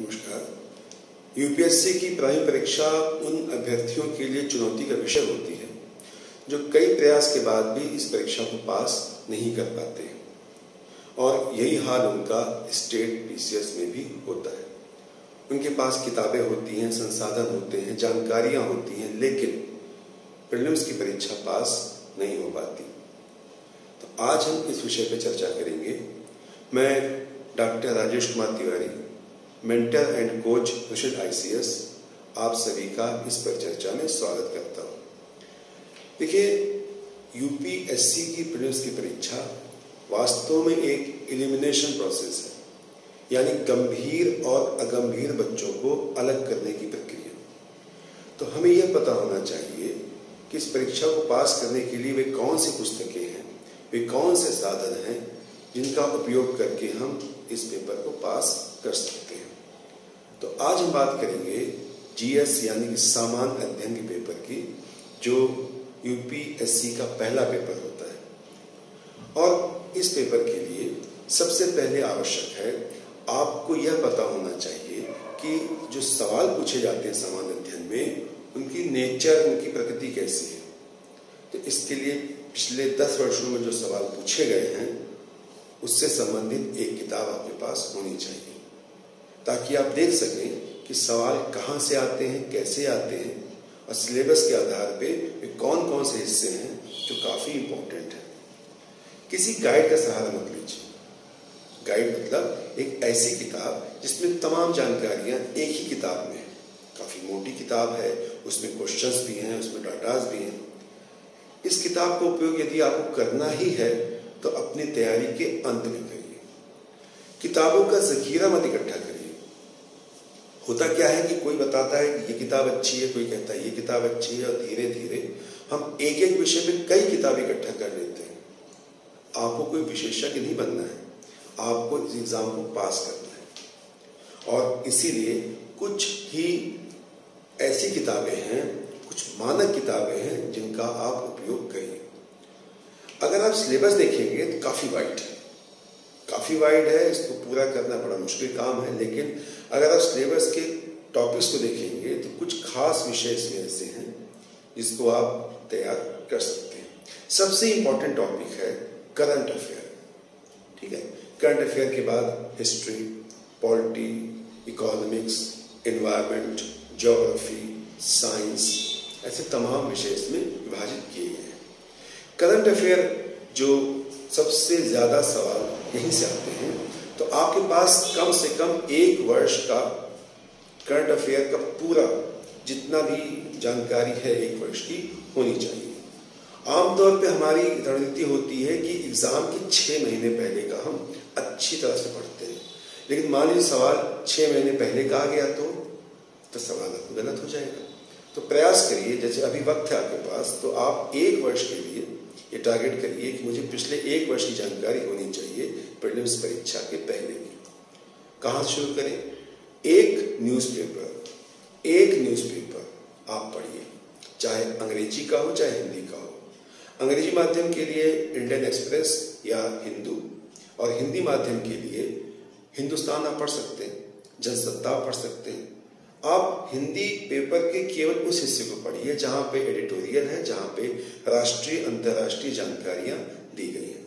नमस्कार। यूपीएससी की प्राइमरी परीक्षा उन अभ्यर्थियों के लिए चुनौती का विषय होती है जो कई प्रयास के बाद भी इस परीक्षा को पास नहीं कर पाते और यही हाल उनका स्टेट पीसीएस में भी होता है। उनके पास किताबें होती हैं, संसाधन होते हैं, जानकारियां होती हैं, लेकिन प्रीलिम्स की परीक्षा पास नहीं हो पाती। तो आज हम इस विषय पर चर्चा करेंगे। मैं doctor Rajesh Kumar Tiwari, mentor and coach ऋषिद आईसीएस, आप सभी का इस पर चर्चा में स्वागत करता हूँ। देखिए, यूपीएससी की प्रीलिम्स की परीक्षा वास्तव में एक एलिमिनेशन प्रोसेस है, यानी गंभीर और अगंभीर बच्चों को अलग करने की प्रक्रिया। तो हमें यह पता होना चाहिए कि इस परीक्षा को पास करने के लिए वे कौन सी पुस्तकें हैं, वे कौन से साधन हैं जिनका उपयोग करके हम इस पेपर को पास कर सकते हैं। तो आज हम बात करेंगे जीएस यानी कि सामान्य अध्ययन के पेपर की, जो यूपीएससी का पहला पेपर होता है। और इस पेपर के लिए सबसे पहले आवश्यक है आपको यह पता होना चाहिए कि जो सवाल पूछे जाते हैं सामान्य अध्ययन में, उनकी नेचर, उनकी प्रकृति कैसी है। तो इसके लिए पिछले 10 वर्षों में जो सवाल पूछे गए हैं उससे संबंधित एक किताब आपके पास होनी चाहिए, ताकि आप देख सकें कि सवाल कहाँ से आते हैं, कैसे आते हैं, और सिलेबस के आधार पे कौन कौन से हिस्से हैं जो काफ़ी इम्पोर्टेंट है। किसी गाइड का सहारा मत लीजिए। गाइड मतलब एक ऐसी किताब जिसमें तमाम जानकारियाँ एक ही किताब में है। काफ़ी मोटी किताब है, उसमें क्वेश्चंस भी हैं, उसमें डाटाज भी हैं। इस किताब का उपयोग यदि आपको करना ही है तो अपनी तैयारी के अंत में करिए। किताबों का जखीरा मत इकट्ठा करिए। होता क्या है कि कोई बताता है कि ये किताब अच्छी है, कोई कहता है ये किताब अच्छी है, और धीरे धीरे हम एक एक विषय में कई किताबें इकट्ठा कर लेते हैं। आपको कोई विशेषज्ञ नहीं बनना है, आपको इस एग्जाम को पास करना है। और इसीलिए कुछ ही ऐसी किताबें हैं, कुछ मानक किताबें हैं जिनका आप उपयोग करिए। अगर आप सिलेबस देखेंगे तो काफ़ी वाइड है, इसको पूरा करना बड़ा मुश्किल काम है। लेकिन अगर आप सिलेबस के टॉपिक्स को देखेंगे तो कुछ खास विषय इसमें ऐसे हैं जिसको आप तैयार कर सकते हैं। सबसे इंपॉर्टेंट टॉपिक है करंट अफेयर। ठीक है, करंट अफेयर के बाद history, polity, economics, environment, geography, science, ऐसे तमाम विषय इसमें विभाजित किए गए हैं। करंट अफेयर जो सबसे ज़्यादा सवाल यहीं से आते हैं, तो आपके पास कम से कम 1 वर्ष का करंट अफेयर का पूरा जितना भी जानकारी है 1 वर्ष की होनी चाहिए। आमतौर पे हमारी रणनीति होती है कि एग्ज़ाम के 6 महीने पहले का हम अच्छी तरह से पढ़ते हैं। लेकिन मान लीजिए सवाल 6 महीने पहले का आ गया तो सवाल आपको गलत हो जाएगा। तो प्रयास करिए, जैसे अभी वक्त है आपके पास, तो आप 1 वर्ष के लिए ये टारगेट करिए कि मुझे पिछले 1 वर्ष की जानकारी होनी चाहिए प्रीलिम्स परीक्षा के पहले भी। कहाँ से शुरू करें? एक न्यूज़पेपर आप पढ़िए, चाहे अंग्रेजी का हो चाहे हिंदी का हो। अंग्रेजी माध्यम के लिए इंडियन एक्सप्रेस या हिंदू, और हिंदी माध्यम के लिए हिंदुस्तान आप पढ़ सकते हैं, जनसत्ता पढ़ सकते हैं। आप हिंदी पेपर के केवल उस हिस्से को पढ़िए जहाँ पे एडिटोरियल है, जहाँ पे राष्ट्रीय अंतर्राष्ट्रीय जानकारियाँ दी गई हैं।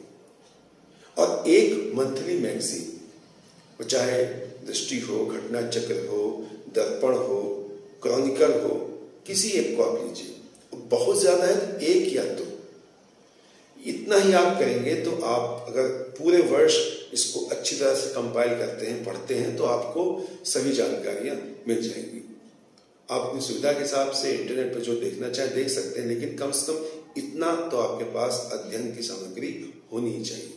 और एक मंथली मैगजीन, वो चाहे दृष्टि हो, घटना चक्र हो, दर्पण हो, क्रॉनिकल हो, किसी एक को आप लीजिए। बहुत ज़्यादा है तो 1 या 2, इतना ही आप करेंगे तो आप अगर पूरे वर्ष इसको अच्छी तरह से कंपाइल करते हैं, पढ़ते हैं, तो आपको सभी जानकारियां मिल जाएंगी। आप अपनी सुविधा के हिसाब से इंटरनेट पर जो देखना चाहे देख सकते हैं, लेकिन कम से कम इतना तो आपके पास अध्ययन की सामग्री होनी ही चाहिए।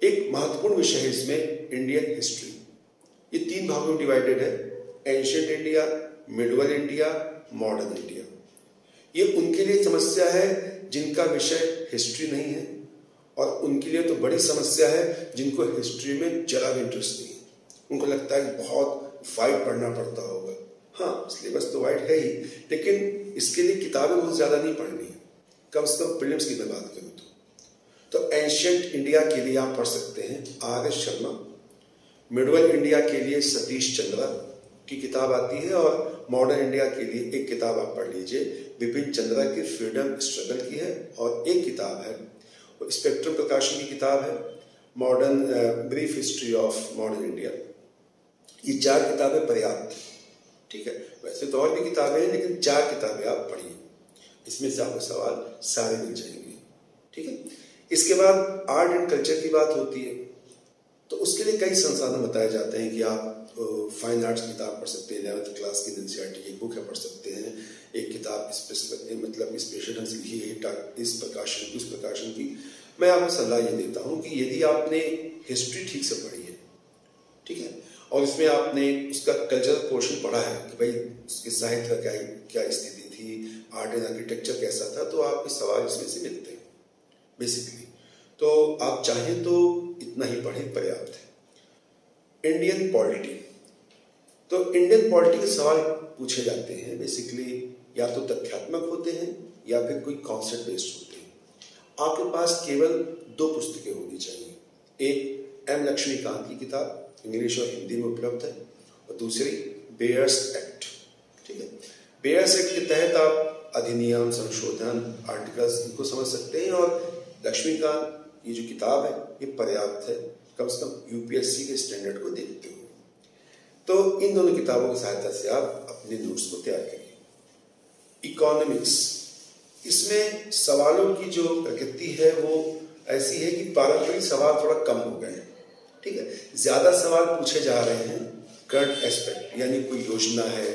एक महत्वपूर्ण विषय है इसमें इंडियन हिस्ट्री। ये 3 भागों में डिवाइडेड है: ancient India, medieval India, modern India. ये उनके लिए समस्या है जिनका विषय हिस्ट्री नहीं है, और उनके लिए तो बड़ी समस्या है जिनको हिस्ट्री में जरा भी इंटरेस्ट नहीं है। उनको लगता है कि बहुत वाइड पढ़ना पड़ता होगा। हाँ, सिलेबस तो वाइड है ही, लेकिन इसके लिए किताबें बहुत ज़्यादा नहीं पढ़नी है। कम से कम प्रीलिम्स की मैं बात करूँ तो एंशिएंट इंडिया के लिए आप पढ़ सकते हैं R S Sharma, medieval India के लिए सतीश चंद्रा की किताब आती है, और मॉडर्न इंडिया के लिए एक किताब आप पढ़ लीजिए, विपिन चंद्रा की फ्रीडम स्ट्रगल की है, और एक किताब है स्पेक्ट्रम प्रकाशन की किताब है modern brief history of modern India. ये 4 किताबें पर्याप्त, ठीक है। वैसे तो और भी किताबें हैं, लेकिन 4 किताबें आप पढ़िए, इसमें से आपको सवाल सारे मिल जाएंगे, ठीक है। इसके बाद आर्ट एंड कल्चर की बात होती है, तो उसके लिए कई संसाधन बताए जाते हैं कि आप फाइन आर्ट्स की किताब पढ़ सकते हैं, 11th क्लास की एनसीईआरटी की बुक है पढ़ सकते हैं, एक किताब मतलब स्पेशल ढंग से लिखी है इस प्रकाशन की। मैं आपको सलाह ये देता हूँ कि यदि आपने हिस्ट्री ठीक से पढ़ी है, ठीक है, और इसमें आपने उसका कल्चरल पोर्शन पढ़ा है कि भाई उसके साहित्य का क्या स्थिति थी, आर्ट एंड आर्किटेक्चर कैसा था, तो आपके सवाल इसमें से मिलते हैं बेसिकली। तो आप चाहें तो इतना ही पढ़ें, पर्याप्त है। इंडियन पॉलिटी, तो इंडियन पॉलिटी के सवाल पूछे जाते हैं बेसिकली, या तो तथ्यात्मक होते हैं या फिर कोई कॉन्सेप्ट बेस्ड होते हैं। आपके पास केवल 2 पुस्तकें होनी चाहिए, एक एम लक्ष्मीकांत की किताब इंग्लिश और हिंदी में उपलब्ध है, और दूसरी बेयर्स एक्ट, ठीक है। बेयर्स एक्ट के तहत आप अधिनियम, संशोधन, आर्टिकल्स इनको समझ सकते हैं, और लक्ष्मीकांत ये जो किताब है ये पर्याप्त है, कम से कम यूपीएससी के स्टैंडर्ड को देखते हुए। तो इन दोनों किताबों की सहायता से आप अपने नोट्स को तैयार करिए। इकोनॉमिक्स, इसमें सवालों की जो प्रकृति है वो ऐसी है कि पारंपरिक सवाल थोड़ा कम हो गए हैं, ठीक है। ज्यादा सवाल पूछे जा रहे हैं करंट एस्पेक्ट, यानी कोई योजना है,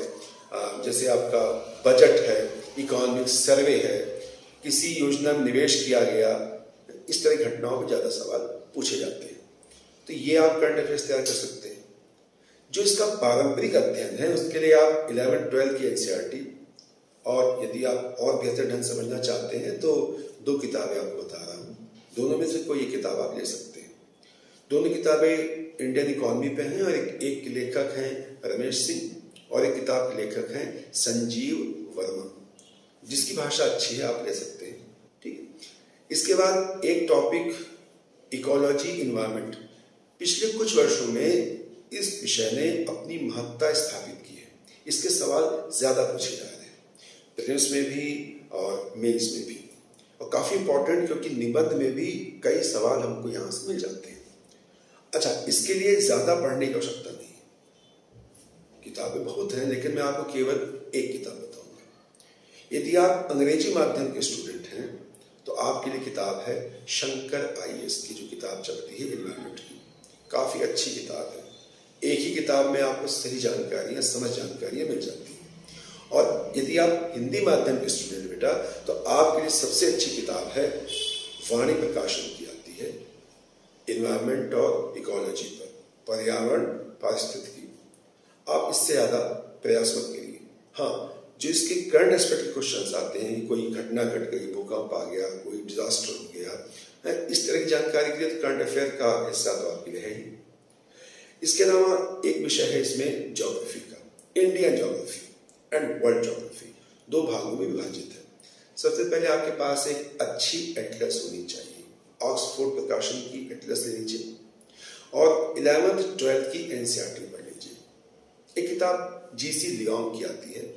जैसे आपका बजट है, इकोनॉमिक सर्वे है, किसी योजना में निवेश किया गया, इस तरह की घटनाओं पर ज्यादा सवाल पूछे जाते हैं। तो ये आप करंट अफेयर्स तैयार कर सकते हैं। जो इसका पारंपरिक अध्ययन है उसके लिए आप 11th-12th की एनसीईआरटी, और यदि आप और बेहतर ढंग से समझना चाहते हैं तो 2 किताबें आपको बता रहा हूँ, दोनों में से कोई एक किताब आप ले सकते हैं। दोनों किताबें इंडियन इकोनॉमी पे हैं, और एक के लेखक हैं रमेश सिंह, और एक किताब के लेखक हैं संजीव वर्मा। जिसकी भाषा अच्छी है आप ले सकते हैं, ठीक है। इसके बाद एक टॉपिक इकोलॉजी इन्वायरमेंट, पिछले कुछ वर्षों में इस विषय ने अपनी महत्ता स्थापित की है, इसके सवाल ज्यादा पूछे जा रहे हैं, प्रीलिम्स में भी और मेंस में भी, और काफी इंपॉर्टेंट क्योंकि निबंध में भी कई सवाल हमको यहाँ से मिल जाते हैं। अच्छा, इसके लिए ज्यादा पढ़ने की आवश्यकता नहीं, किताबें बहुत हैं, लेकिन मैं आपको केवल एक किताब बताऊंगा। यदि आप अंग्रेजी माध्यम के स्टूडेंट हैं तो आपके लिए किताब है शंकर आईएएस की, जो किताब चलती है एनवायरमेंट की, काफी अच्छी किताब है। एक ही किताब में आपको सही जानकारियां, समझ जानकारियां मिल जाती हैं। और यदि आप हिंदी माध्यम के स्टूडेंट बेटा, तो आपके लिए सबसे अच्छी किताब है वाणी प्रकाशन की आती है एनवायरमेंट और इकोलॉजी पर, पर्यावरण पारिस्थितिकी। आप इससे ज्यादा प्रयास मत करिए। हाँ, जो इसके करंट एस्पेक्ट के क्वेश्चंस आते हैं, कोई घटना घट गई, भूकंप आ गया, कोई डिजास्टर हो गया, इस तरह की जानकारी के लिए तो करंट अफेयर का हिस्सा तो आपके लिए है ही। इसके अलावा एक विषय है इसमें ज्योग्राफी का, Indian geography and world geography, 2 भागों में विभाजित है। सबसे पहले आपके पास एक अच्छी एटलस होनी चाहिए, ऑक्सफोर्ड प्रकाशन की एटलस ले लीजिए, और 11th-12th की एनसीईआरटी पढ़ लीजिए। एक किताब जीसी लियोंग की आती है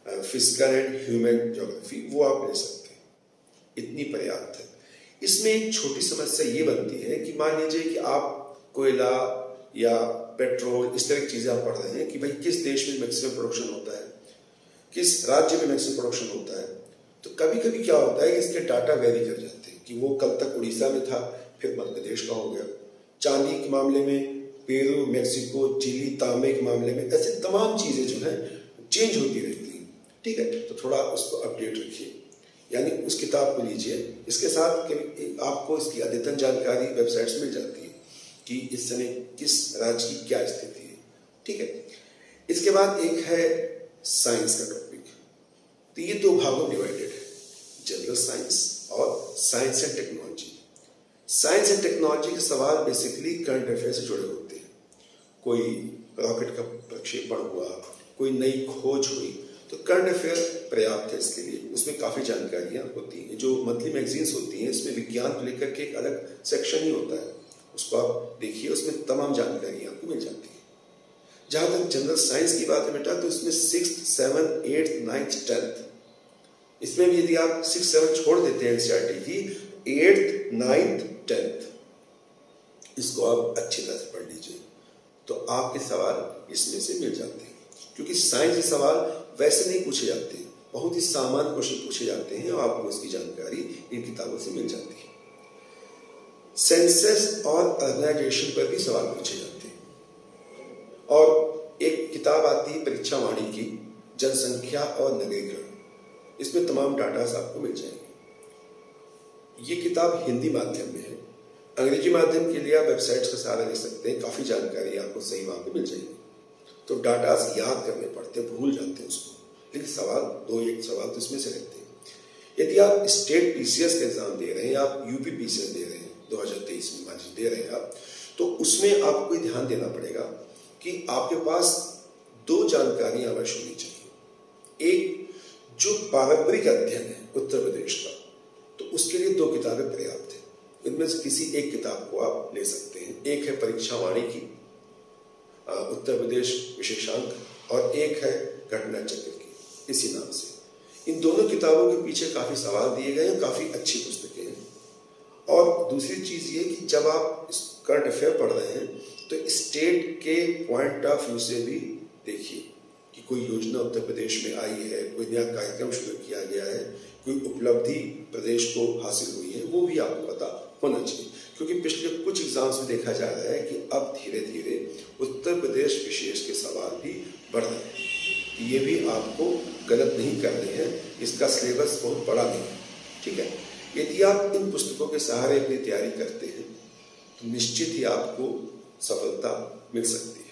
फिजिकल एंड ह्यूमन ज्योग्राफी, वो आप ले सकते हैं, इतनी पर्याप्त है। इसमें एक छोटी समस्या ये बनती है कि मान लीजिए कि आप कोयला या पेट्रोल इस तरह की चीजें आप पढ़ रहे हैं कि भाई किस देश में मैक्सिमम प्रोडक्शन होता है, किस राज्य में मैक्सिमम प्रोडक्शन होता है, तो कभी कभी क्या होता है कि इसके डाटा वेरी कर जाते हैं कि वो कल तक उड़ीसा में था, फिर मध्य प्रदेश का हो गया। चांदी के मामले में पेरू, मैक्सिको, चिली, तांबे के मामले में, ऐसे तमाम चीजें जो है चेंज होती रहती है, ठीक है। तो थोड़ा उसको अपडेट रखिए, यानी उस किताब को लीजिए। इसके साथ आपको इसकी अद्यतन जानकारी वेबसाइट्स मिल जाती है कि इस समय किस राज्य की क्या स्थिति है, ठीक है। इसके बाद एक है साइंस का टॉपिक, तो ये 2 भागों में डिवाइडेड है, जनरल साइंस और science and technology. Science and technology के सवाल बेसिकली करंट अफेयर से जुड़े होते हैं। कोई रॉकेट का प्रक्षेपण हुआ, कोई नई खोज हुई, तो करंट अफेयर पर्याप्त है इसके लिए। उसमें काफी जानकारियां होती हैं। जो मंथली मैगजीन्स होती हैं इसमें विज्ञान को लेकर के एक अलग सेक्शन ही होता है, उसको आप देखिए, उसमें तमाम जानकारी आपको मिल जाती है। जहां तक जनरल साइंस की बात है बेटा, तो इसमें 6th, 7th, 8th, 9th, 10th, इसमें भी यदि आप 6, 7 छोड़ देते हैं एनसीईआरटी की, 8th, 9th, 10th इसको आप अच्छी तरह से पढ़ लीजिए, तो आपके सवाल इसमें से मिल जाते हैं। क्योंकि साइंस के सवाल वैसे नहीं पूछे जाते, बहुत ही सामान्य क्वेश्चन पूछे जाते हैं और आपको उसकी जानकारी इन किताबों से मिल जाती है। सेंसस और अर्बनाइजेशन पर भी सवाल पूछे जाते हैं। और एक किताब आती है परीक्षा वाणी की, जनसंख्या और नगरीकरण, इसमें तमाम डाटा आपको मिल जाएंगे। ये किताब हिंदी माध्यम में है, अंग्रेजी माध्यम के लिए आप वेबसाइट्स का सहारा ले सकते हैं, काफी जानकारी आपको सही वहां पे मिल जाएगी। तो डाटा याद करने पड़ते हैं, भूल जाते हैं उसको, लेकिन सवाल 2-1 सवाल तो इसमें से रहते हैं। यदि आप स्टेट पीसीएस का एग्जाम दे रहे हैं, आप यूपी पीसीएस दे रहे हैं 2023 में मान लीजिए दे रहे हैं आप, तो उसमें आपको ध्यान देना पड़ेगा कि आपके पास 2 जानकारियां अवश्य होनी चाहिए। एक जो पारंपरिक अध्ययन है उत्तर प्रदेश का, तो उसके लिए 2 किताबें पर्याप्त है। इनमें से किसी एक किताब को आप ले सकते हैं। एक है परीक्षा वाणी की उत्तर प्रदेश विशेषांक, और एक है घटना चक्र की, इसी नाम से। इन दोनों किताबों के पीछे काफी सवाल दिए गए हैं, काफी अच्छी पुस्तकें हैं। और दूसरी चीज ये कि जब आप करंट अफेयर पढ़ रहे हैं तो स्टेट के पॉइंट ऑफ व्यू से भी देखिए कि कोई योजना उत्तर प्रदेश में आई है, कोई नया कार्यक्रम शुरू किया गया है, कोई उपलब्धि प्रदेश को हासिल हुई है, वो भी आपको पता होना चाहिए। क्योंकि पिछले कुछ एग्जाम्स में देखा जा रहा है कि अब धीरे धीरे उत्तर प्रदेश विशेष के सवाल भी बढ़ रहे हैं। ये भी आपको गलत नहीं करने हैं, इसका सिलेबस बहुत बड़ा नहीं है, ठीक है। यदि आप इन पुस्तकों के सहारे अपनी तैयारी करते हैं तो निश्चित ही आपको सफलता मिल सकती है।